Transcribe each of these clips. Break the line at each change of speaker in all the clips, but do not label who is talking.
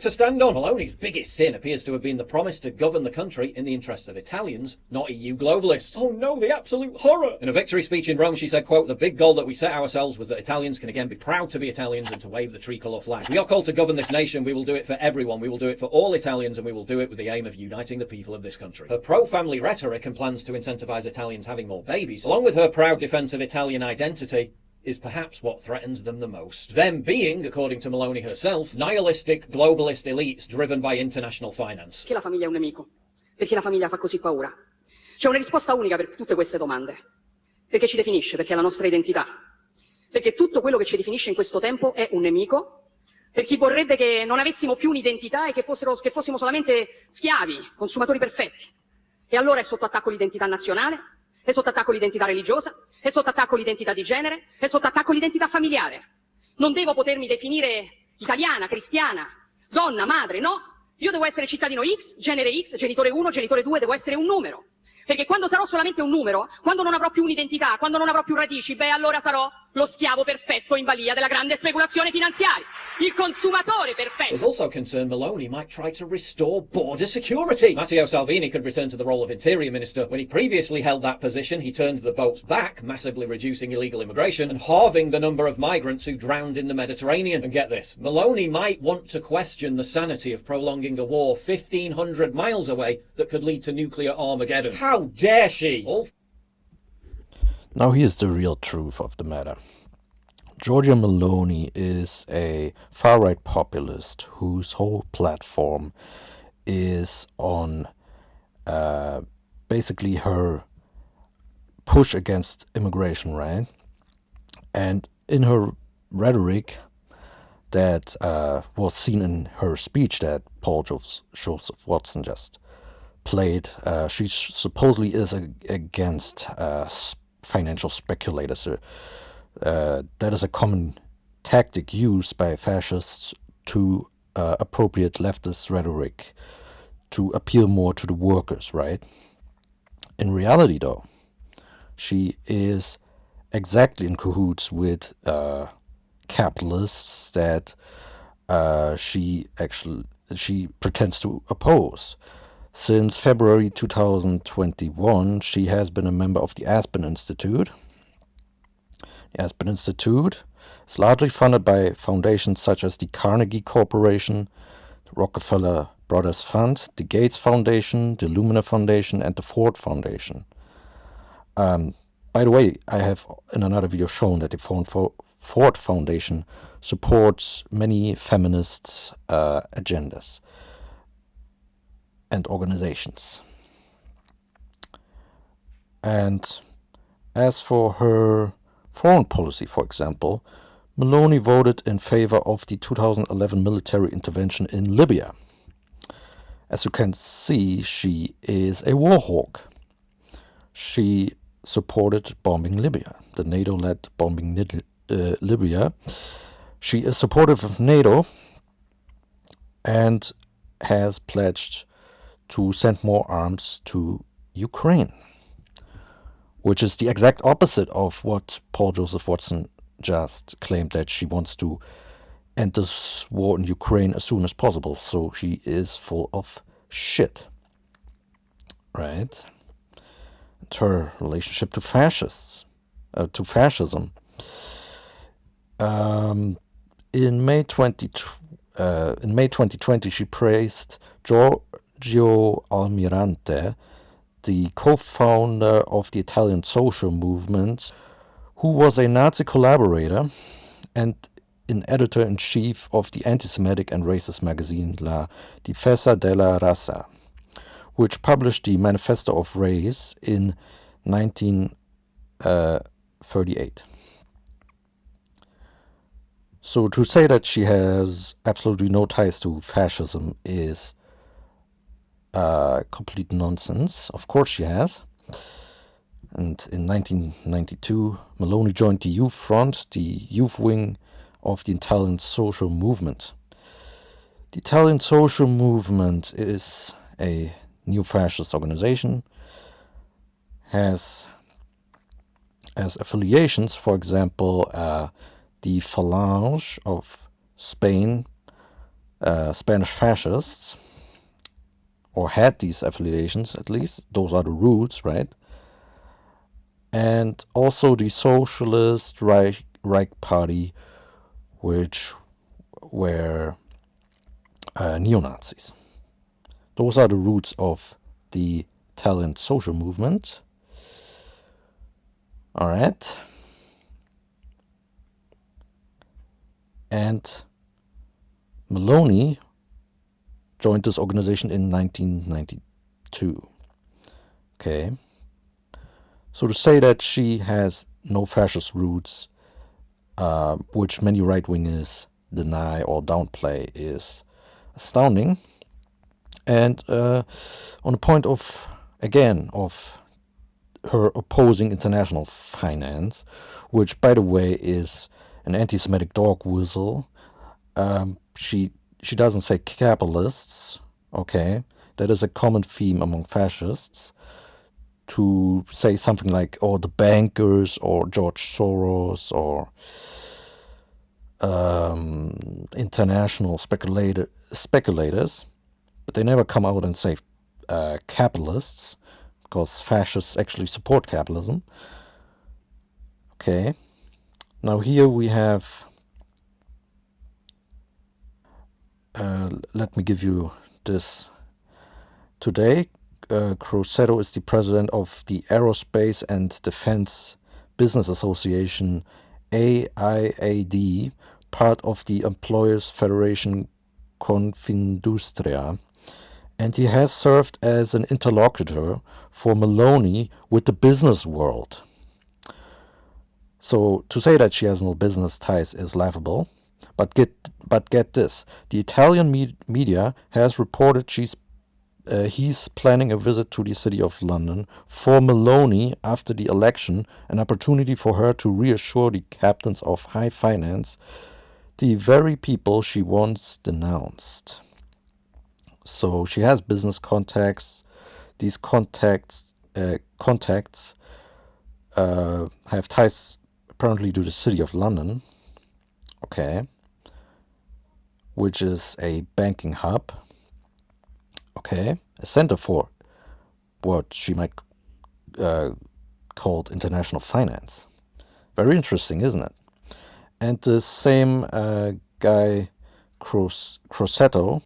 to stand on. Meloni's biggest sin appears to have been the promise to govern the country in the interests of Italians, not EU globalists.
Oh no, the absolute horror!
In a victory speech in Rome, she said, quote, "The big goal that we set ourselves was that Italians can again be proud to be Italians and to wave the tricolour flag. We are called to govern this nation. We will do it for everyone. We will do it for all Italians, and we will do it with the aim of uniting the people of this country." Her pro-family rhetoric and plans to incentivise Italians having more babies, along with her proud defence of Italian identity, is perhaps what threatens them the most. Them being, according to Meloni herself, nihilistic globalist elites driven by international finance.
Perché la famiglia è un nemico? Perché la famiglia fa così paura? C'è una risposta unica per tutte queste domande. Perché ci definisce, perché è la nostra identità. Perché tutto quello che ci definisce in questo tempo è un nemico. Per chi vorrebbe che non avessimo più un'identità e che fossimo solamente schiavi, consumatori perfetti. E allora è sotto attacco l'identità nazionale, è sotto attacco l'identità religiosa, è sotto attacco l'identità di genere, è sotto attacco l'identità familiare. Non devo potermi definire italiana, cristiana, donna, madre, no. Io devo essere cittadino X, genitore 1, genitore 2, devo essere un numero. Perché quando sarò solamente un numero, quando non avrò più un'identità, quando non avrò più radici, allora sarò lo schiavo perfetto in balia della grande speculazione finanziaria. Il consumatore perfetto.
There's also concern Meloni might try to restore border security. Matteo Salvini could return to the role of Interior Minister. When he previously held that position, he turned the boats back, massively reducing illegal immigration and halving the number of migrants who drowned in the Mediterranean. And get this, Meloni might want to question the sanity of prolonging a war 1,500 miles away that could lead to nuclear Armageddon. How dare she?
Now here's the real truth of the matter. Giorgia Meloni is a far-right populist whose whole platform is on basically her push against immigration, right? And in her rhetoric that was seen in her speech that Paul Joseph Watson just played, she supposedly is against financial speculators. That is a common tactic used by fascists to appropriate leftist rhetoric to appeal more to the workers, right? In reality, though, she is exactly in cahoots with capitalists that she pretends to oppose. Since February 2021, she has been a member of the Aspen Institute. The Aspen Institute is largely funded by foundations such as the Carnegie Corporation, the Rockefeller Brothers Fund, the Gates Foundation, the Lumina Foundation, and the Ford Foundation. By the way, I have in another video shown that the Ford Foundation supports many feminist agendas and organizations. And as for her foreign policy, for example, Meloni voted in favor of the 2011 military intervention in Libya. As you can see, she is a war hawk. She supported bombing Libya, the NATO-led bombing Libya. She is supportive of NATO and has pledged to send more arms to Ukraine, which is the exact opposite of what Paul Joseph Watson just claimed, that she wants to end this war in Ukraine as soon as possible. So she is full of shit, right? And her relationship to fascism. In May 2020, she praised Giorgio Almirante, the co-founder of the Italian social movement, who was a Nazi collaborator and an editor-in-chief of the anti-Semitic and racist magazine La Difesa della Razza, which published the Manifesto of Race in 1938. So to say that she has absolutely no ties to fascism is complete nonsense. Of course she has. And in 1992, Meloni joined the Youth Front, the youth wing of the Italian social movement. The Italian social movement is a neo-fascist organization, has as affiliations, for example, the Falange of Spain, Spanish fascists, or had these affiliations at least. Those are the roots, right? And also the Socialist Reich Party, which were neo-Nazis. Those are the roots of the Italian social movement. All right. And Meloni joined this organization in 1992. Okay. So to say that she has no fascist roots, which many right-wingers deny or downplay, is astounding. And on the point of, again, of her opposing international finance, which, by the way, is an anti-Semitic dog whistle. She doesn't say capitalists, okay? That is a common theme among fascists, to say something like, oh, the bankers, or George Soros, or international speculators, but they never come out and say capitalists, because fascists actually support capitalism. Okay, now here we have, let me give you this today. Crosetto is the president of the Aerospace and Defense Business Association, AIAD, part of the Employers Federation Confindustria, and he has served as an interlocutor for Meloni with the business world. So to say that she has no business ties is laughable, but get this: the Italian media has reported he's planning a visit to the city of London for Meloni after the election, an opportunity for her to reassure the captains of high finance, the very people she once denounced. So she has business contacts. These contacts have ties apparently to the city of London, okay, which is a banking hub, okay, a center for what she might call international finance. Very interesting, isn't it? And the same guy, Crosetto,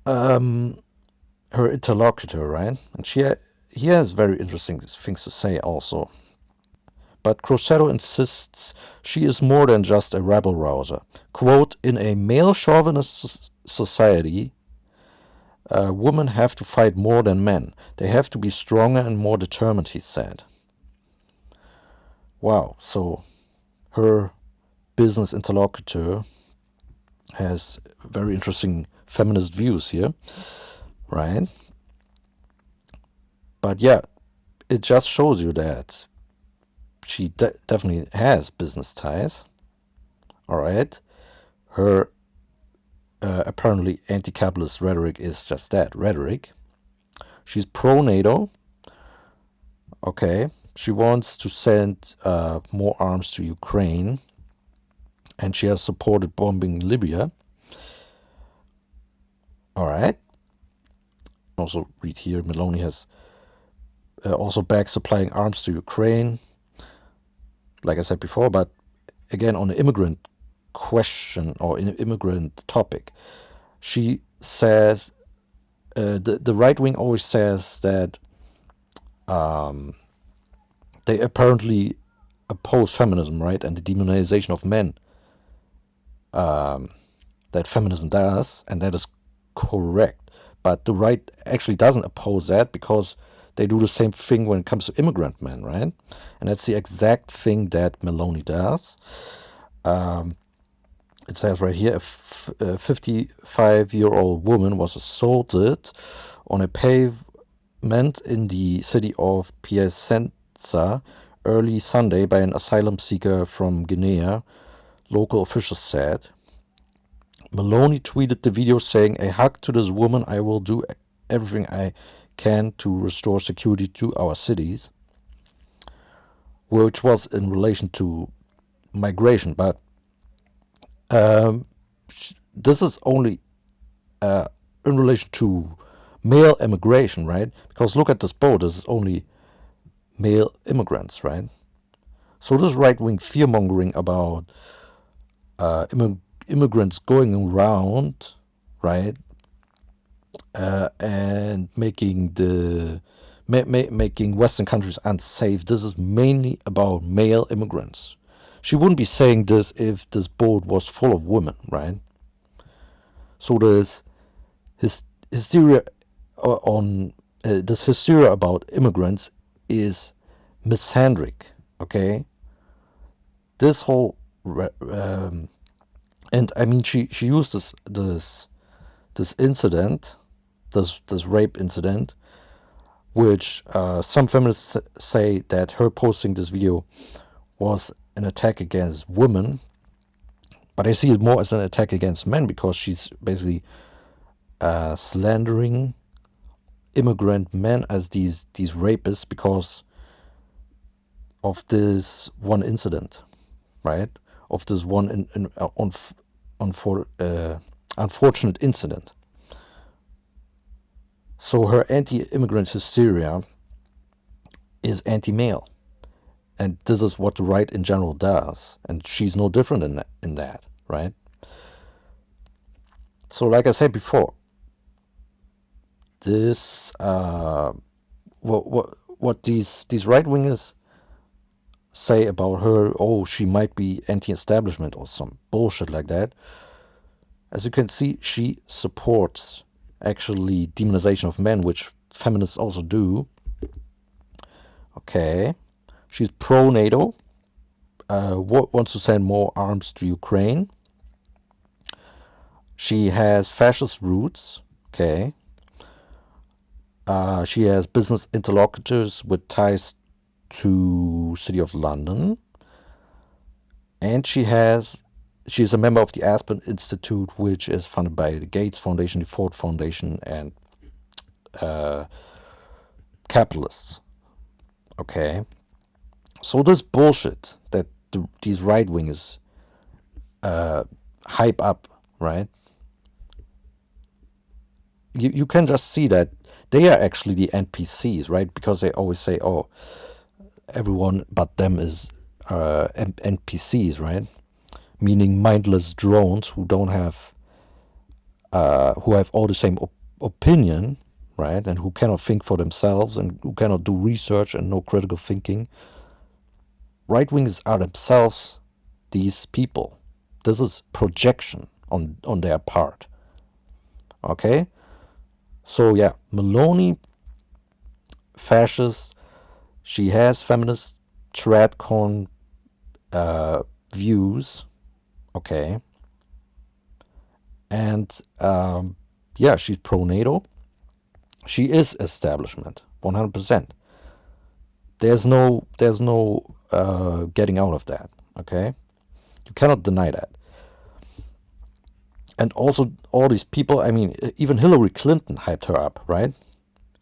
her interlocutor, right? And he has very interesting things to say also. But Crosetto insists she is more than just a rabble-rouser. Quote, in a male chauvinist society, women have to fight more than men. They have to be stronger and more determined, he said. Wow, so her business interlocutor has very interesting feminist views here, right? But yeah, it just shows you that she definitely has business ties, all right? Her apparently anti-capitalist rhetoric is just that, rhetoric. She's pro-NATO, okay? She wants to send more arms to Ukraine, and she has supported bombing Libya, all right? Also read here, Meloni has also backed supplying arms to Ukraine, like I said before. But again, on the immigrant question or immigrant topic, she says, the right wing always says that they apparently oppose feminism, right, and the demonization of men that feminism does, and that is correct. But the right actually doesn't oppose that, because they do the same thing when it comes to immigrant men, right? And that's the exact thing that Meloni does. It says right here, a 55-year-old woman was assaulted on a pavement in the city of Piacenza early Sunday by an asylum seeker from Guinea, local officials said. Meloni tweeted the video saying, a hug to this woman, I will do everything I can to restore security to our cities, which was in relation to migration. But this is only in relation to male immigration, right? Because look at this boat, this is only male immigrants, right? So this right-wing fear-mongering about immigrants going around, right, and making making Western countries unsafe, this is mainly about male immigrants. She wouldn't be saying this if this boat was full of women, right? So there's hysteria on this hysteria about immigrants is misandric, okay? This whole and I mean she used this incident, this rape incident, which some feminists say that her posting this video was an attack against women, but I see it more as an attack against men, because she's basically slandering immigrant men as these rapists because of this one incident, right? Of this one unfortunate incident. So her anti-immigrant hysteria is anti-male, and this is what the right in general does, and she's no different in that, right? So, like I said before, this what these right wingers say about her, oh, she might be anti-establishment or some bullshit like that. As you can see, she supports actually demonization of men, which feminists also do. Okay, she's pro-NATO, wants to send more arms to Ukraine. She has fascist roots. Okay. She has business interlocutors with ties to City of London, and she's a member of the Aspen Institute, which is funded by the Gates Foundation, the Ford Foundation, and capitalists. Okay, so this bullshit that these right wingers hype up, right? You can just see that they are actually the NPCs, right? Because they always say, oh, everyone but them is NPCs, right? Meaning mindless drones who don't have, who have all the same opinion, right? And who cannot think for themselves and who cannot do research and no critical thinking. Right wingers are themselves these people. This is projection on their part. Okay? So yeah, Meloni, fascist, she has feminist tradcon views, okay, and yeah, she's pro-NATO. She is establishment, 100%. There's no getting out of that, okay? You cannot deny that. And also, all these people, I mean, even Hillary Clinton hyped her up, right?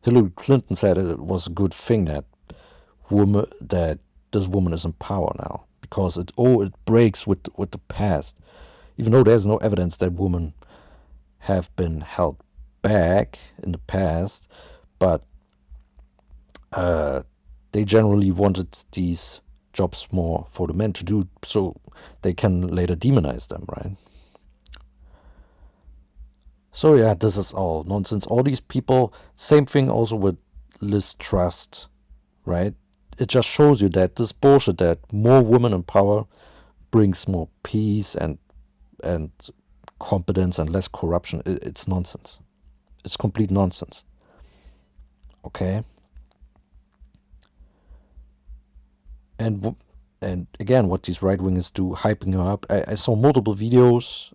Hillary Clinton said it was a good thing that this woman is in power now, because it breaks with the past, even though there's no evidence that women have been held back in the past, but they generally wanted these jobs more for the men to do, so they can later demonize them, right? So yeah, this is all nonsense. All these people, same thing also with Liz Truss, right? It just shows you that this bullshit that more women in power brings more peace and competence and less corruption. It's nonsense. It's complete nonsense. Okay. And again, what these right wingers do, hyping her up. I saw multiple videos.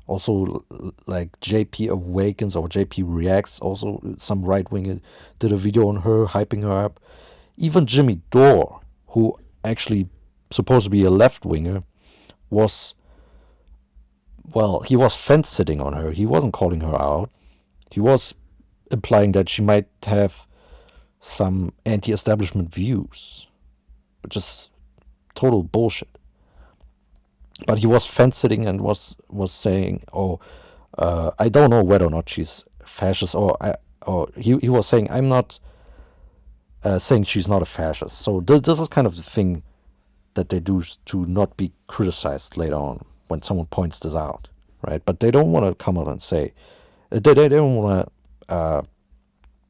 Also, like JP Awakens or JP Reacts, also some right winger did a video on her, hyping her up. Even Jimmy Dore, who actually supposed to be a left winger, was, well, he was fence sitting on her. He wasn't calling her out. He was implying that she might have some anti-establishment views, which is total bullshit. But he was fence-sitting and was saying, "Oh, I don't know whether or not she's fascist," or he was saying, "I'm not saying she's not a fascist." So this is kind of the thing that they do to not be criticized later on when someone points this out, right? But they don't want to come out and say, they don't want to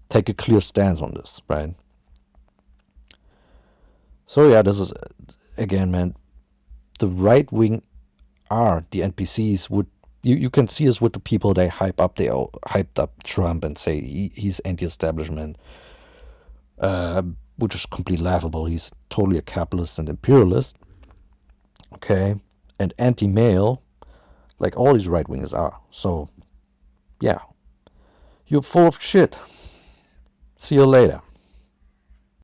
take a clear stance on this, right? So yeah, this is, again, man, the right wing are the NPCs. You can see this with the people they hype up. They all hyped up Trump and say he's anti-establishment, which is completely laughable. He's totally a capitalist and imperialist, okay, and anti-male, like all these right wingers are. So yeah, you're full of shit. See you later.